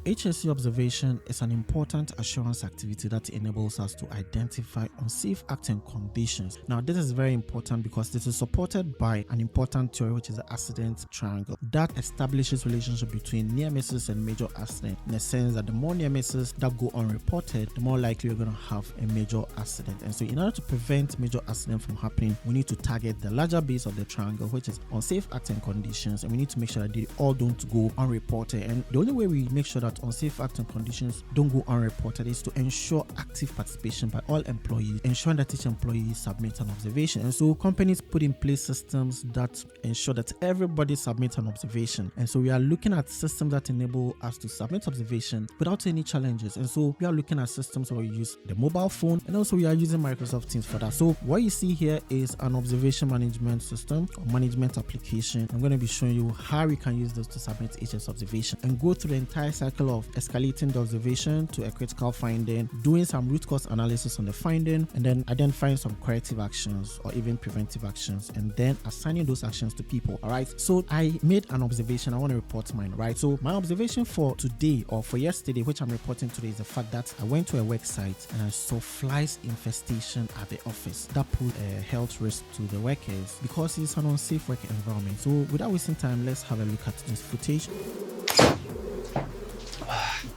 HSE observation is an important assurance activity that enables us to identify unsafe acting conditions. Now, this is very important because this is supported by an important theory, which is the accident triangle, that establishes relationship between near misses and major accident, in the sense that the more near misses that go unreported, the more likely you're going to have a major accident. And so in order to prevent major accident from happening, we need to target the larger base of the triangle, which is unsafe acting conditions, and we need to make sure that they all don't go unreported. And the only way we make sure that unsafe acting conditions don't go unreported is to ensure active participation by all employees, ensuring that each employee submits an observation. And so companies put in place systems that ensure that everybody submits an observation. And so we are looking at systems that enable us to submit observation without any challenges. And so we are looking at systems where we use the mobile phone, and also we are using Microsoft Teams for that. So what you see here is an observation management system or management application. I'm going to be showing you how we can use this to submit HS observation and go through the entire cycle of escalating the observation to a critical finding, doing some root cause analysis on the finding, and then identifying some corrective actions or even preventive actions, and then assigning those actions to people. All right, so I made an observation. I want to report mine, right? So my observation for today or for yesterday, which I'm reporting today, is the fact that I went to a work site and I saw flies infestation at the office that posed a health risk to the workers because it's an unsafe work environment. So without wasting time, let's have a look at this footage.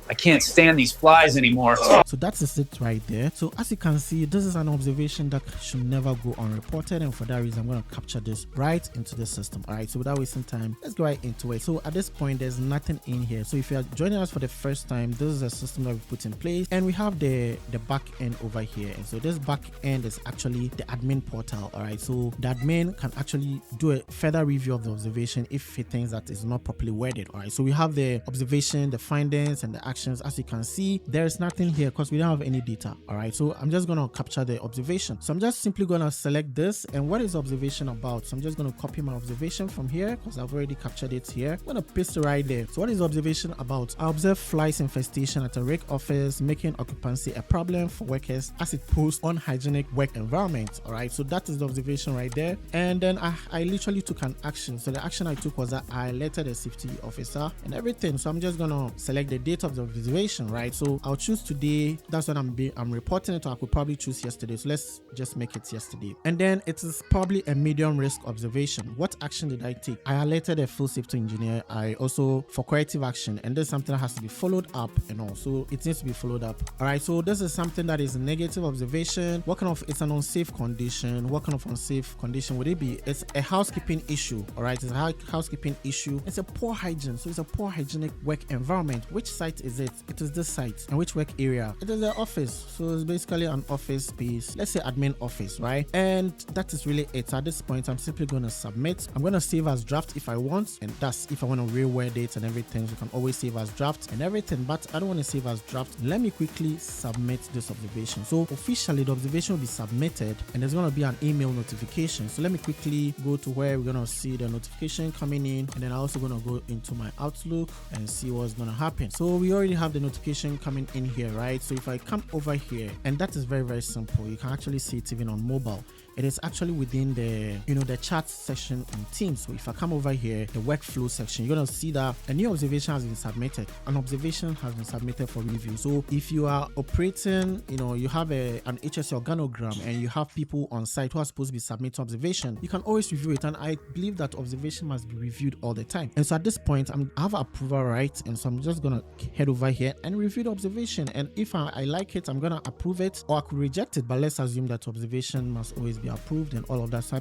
I can't stand these flies anymore. So that is it right there. So as you can see, this is an observation that should never go unreported, and for that reason I'm going to capture this right into the system. All right, so without wasting time, let's go right into it. So at this point, there's nothing in here. So if you are joining us for the first time, this is a system that we put in place, and we have the back end over here. And so this back end is actually the admin portal. All right, so the admin can actually do a further review of the observation if he thinks that is not properly worded. All right, so we have the observation, the findings, and the actions. As you can see, there's nothing here because we don't have any data. All right, so I'm just going to capture the observation. So I'm just simply going to select this, and what is observation about? So I'm just going to copy my observation from here because I've already captured it here. I'm going to paste it right there. So what is observation about? I observe flies infestation at a RIC office, making occupancy a problem for workers as it posts unhygienic work environment. All right, so that is the observation right there. And then I literally took an action. So the action I took was that I alerted a safety officer and everything. So I'm just going to select the date of the observation, right? So I'll choose today. That's what I'm reporting it, or I could probably choose yesterday. So let's just make it yesterday. And then it is probably a medium risk observation. What action did I take? I alerted a full safety engineer. I also for corrective action, and this is something that has to be followed up, and also it needs to be followed up. All right, so this is something that is a negative observation. What kind of, it's an unsafe condition. What kind of unsafe condition would it be? It's a housekeeping issue. All right, it's a housekeeping issue. It's a poor hygiene. So it's a poor hygienic work environment. Which site is it? It is this site. And which work area? It is the office. So it's basically an office space. Let's say admin office, right? And that is really it. At this point, I'm simply going to submit. I'm going to save as draft if I want, and that's if I want to reword it and everything. So you can always save as draft and everything, but I don't want to save as draft. Let me quickly submit this observation. So officially the observation will be submitted, and there's going to be an email notification. So let me quickly go to where we're going to see the notification coming in, and then I'm also going to go into my Outlook and see what's going to happen. So we already have the notification coming in here, right? So if I come over here, and that is very, very simple. You can actually see it even on mobile. It is actually within the, the chat section on Teams. So if I come over here, the workflow section, you're going to see that a new observation has been submitted. An observation has been submitted for review. So if you are operating, you have an HSE organogram and you have people on site who are supposed to be submitting observation, you can always review it. And I believe that observation must be reviewed all the time. And so at this point, I have approval right. And so I'm just going to head over here and review the observation. And if I like it, I'm going to approve it, or I could reject it. But let's assume that observation must always be approved and all of that. So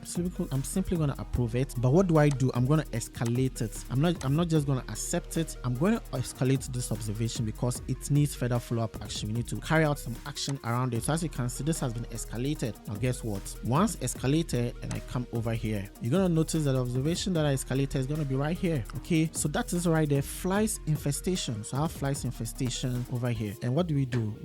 I'm simply going to approve it. But what do? I'm going to escalate it. I'm not just going to accept it. I'm going to escalate this observation because it needs further follow-up action. We need to carry out some action around it. So as you can see, this has been escalated. Now guess what? Once escalated and I come over here, you're going to notice that the observation that I escalated is going to be right here. Okay, so that is right there, flies infestation. So I have flies infestation over here. And what do?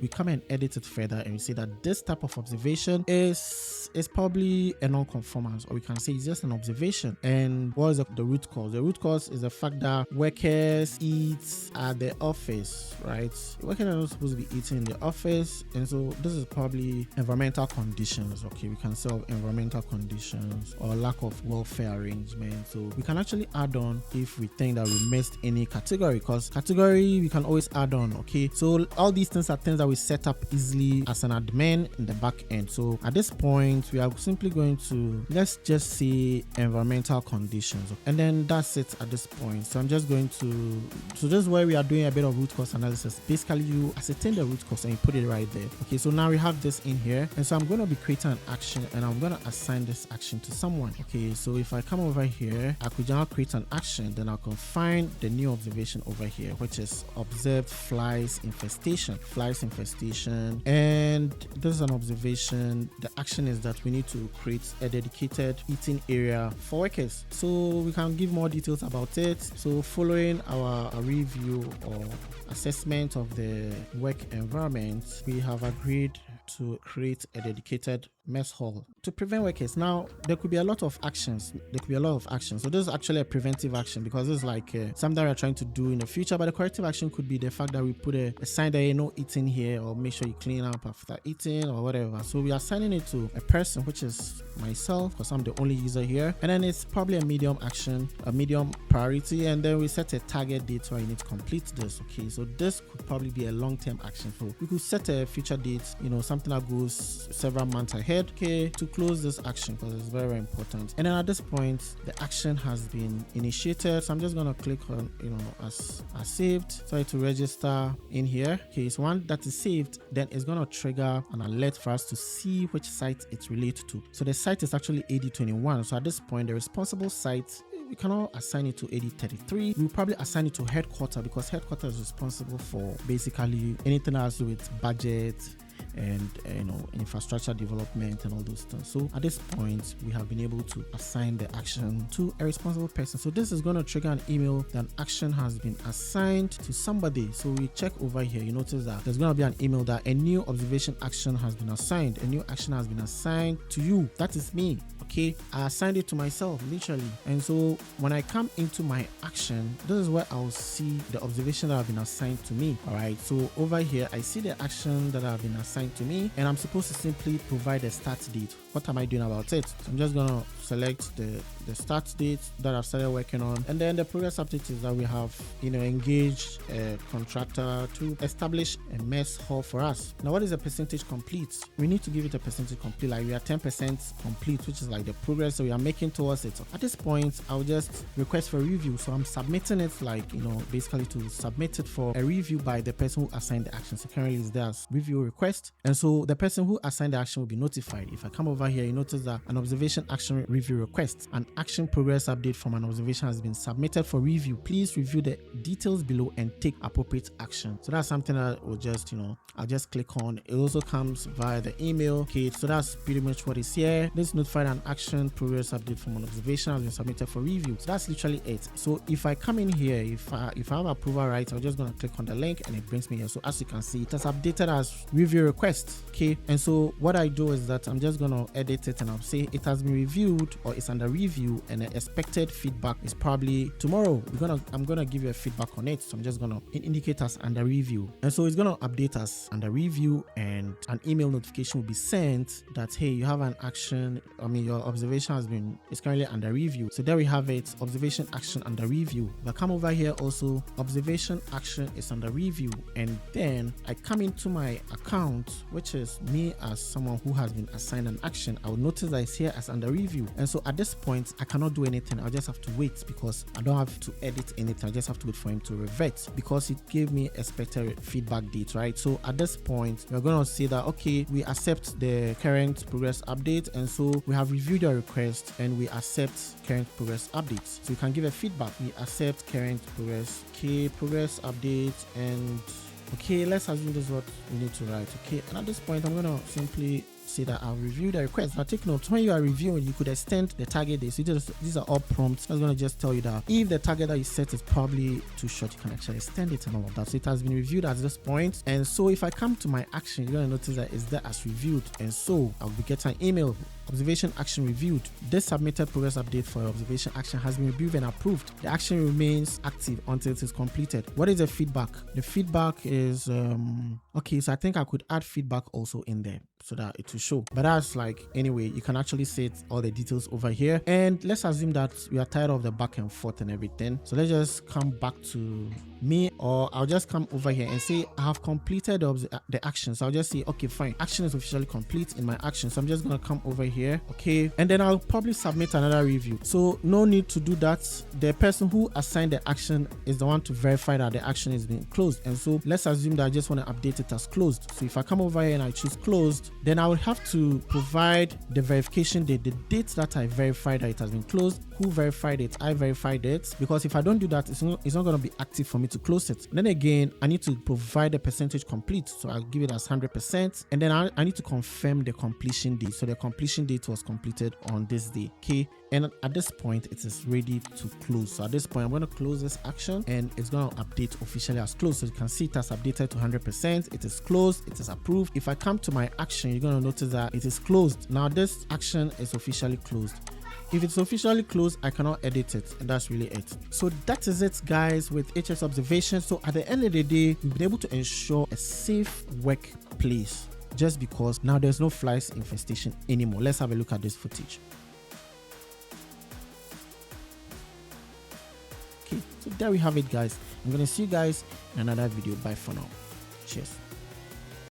We come and edit it further, and we see that this type of observation is probably probably a non-conformance, or we can say it's just an observation. And what is the root cause? The root cause is the fact that workers eat at the office, right? Workers are not supposed to be eating in the office, and so this is probably environmental conditions. Okay, we can say environmental conditions or lack of welfare arrangement. So we can actually add on if we think that we missed any category, because category we can always add on. Okay, so all these things are things that we set up easily as an admin in the back end. So at this point we are simply going to, let's just say, environmental conditions, and then that's it at this point. So I'm just going to, so this is where we are doing a bit of root cause analysis. Basically you ascertain the root cause and you put it right there. Okay, so now we have this in here, and so I'm going to be creating an action, and I'm going to assign this action to someone. Okay, so if I come over here, I could now create an action, then I can find the new observation over here, which is observed flies infestation. And this is an observation. The action is that we need to create a dedicated eating area for workers. So we can give more details about it. So following our review or assessment of the work environment, we have agreed to create a dedicated mess hall to prevent workers. Now there could be a lot of actions. So this is actually a preventive action, because this is like something that we're trying to do in the future. But the corrective action could be the fact that we put a sign that no eating here, or make sure you clean up after eating or whatever. So we are assigning it to a person, which is myself, because I'm the only user here, and then it's probably a medium action, a medium priority, and then we set a target date where you need to complete this. Okay, so this could probably be a long-term action. So we could set a future date, something that goes several months ahead, okay, to close this action, because it's very, very important. And then at this point the action has been initiated, so I'm just going to click on as saved, so to register in here. Okay, so once that is saved, then it's going to trigger an alert for us to see which site it's related to. So the site is actually AD21. So at this point the responsible site, we cannot assign it to AD33. We'll probably assign it to headquarters, because headquarters is responsible for basically anything that has to do with budget and infrastructure development and all those things. So at this point we have been able to assign the action to a responsible person. So this is going to trigger an email that an action has been assigned to somebody. So we check over here, you notice that there's going to be an email that a new observation action has been assigned. A new action has been assigned to you. That is me. Okay, I assigned it to myself, literally. And so when I come into my action, this is where I'll see the observation that have been assigned to me. All right, so over here I see the action that have been assigned to me, and I'm supposed to simply provide a start date. What am I doing about it? So I'm just gonna select the start date that I've started working on, and then the progress update is that we have engaged a contractor to establish a mess hall for us. Now what is a percentage complete? We need to give it a percentage complete, like we are 10% complete, which is like the progress that we are making towards it. So at this point I'll just request for review, so I'm submitting it, like basically to submit it for a review by the person who assigned the action. So currently it's there as review request, and so the person who assigned the action will be notified. If I come over here, you notice that an observation action review request, an action progress update from an observation has been submitted for review. Please review the details below and take appropriate action. So that's something that will just I'll just click on. It also comes via the email. Okay, so that's pretty much what is here. This notified an action progress update from an observation has been submitted for review. So that's literally it. So if I come in here, if I have approval right, I'm just gonna click on the link and it brings me here. So as you can see, it has updated as review request. Okay, and so what I do is that I'm just gonna edit it and I'll say it has been reviewed, or it's under review, and the expected feedback is probably tomorrow. I'm gonna give you a feedback on it. So I'm just gonna indicate as under review, and so it's gonna update us under review, and an email notification will be sent that hey, you have an action. Your observation is currently under review. So there we have it, observation action under review. If I come over here also, observation action is under review, and then I come into my account, which is me as someone who has been assigned an action. I will notice that it's here as under review, and so at this point I cannot do anything. I'll just have to wait, because I don't have to edit anything. I just have to wait for him to revert, because it gave me expected feedback date, right? So at this point we're going to say that okay, we accept the current progress update, and so we have reviewed your request and we accept current progress updates. So you can give a feedback. We accept current progress, okay, progress update, and okay, let's assume this is what we need to write. Okay, and at this point I'm going to simply say that I'll review the request. Now take note, when you are reviewing, you could extend the target date. So these are all prompts. That's going to just tell you that if the target that you set is probably too short, you can actually extend it and all of that. So it has been reviewed at this point, and so if I come to my action, you're going to notice that it's there as reviewed, and so I'll be getting an email observation action reviewed. This submitted progress update for observation action has been reviewed and approved. The action remains active until it is completed. What is the feedback? The feedback is okay, so I think I could add feedback also in there so that it will show, but that's like, anyway, you can actually set all the details over here. And let's assume that we are tired of the back and forth and everything, so let's just come back to me, or I'll just come over here and say I have completed the action. So I'll just say, okay, fine, action is officially complete in my action. So I'm just gonna come over here, okay, and then I'll probably submit another review. So no need to do that. The person who assigned the action is the one to verify that the action is being closed. And so let's assume that I just want to update it as closed. So if I come over here and I choose closed, then I would have to provide the verification date, the date that I verified that it has been closed, who verified it, I verified it, because if I don't do that, it's not going to be active for me to close it. And then again, I need to provide the percentage complete, so I'll give it as 100%, and then I need to confirm the completion date. So the completion date was completed on this day, okay, and at this point it is ready to close. So at this point I'm going to close this action and it's going to update officially as closed. So you can see it has updated to 100%. It is closed, it is approved. If I come to my action, you're going to notice that it is closed. Now this action is officially closed. If it's officially closed, I cannot edit it, and that's really it. So that is it, guys, with HS observation. So at the end of the day, we've been able to ensure a safe workplace just because now there's no flies infestation anymore. Let's have a look at this footage. Okay, so there we have it, guys. I'm gonna see you guys in another video. Bye for now. Cheers.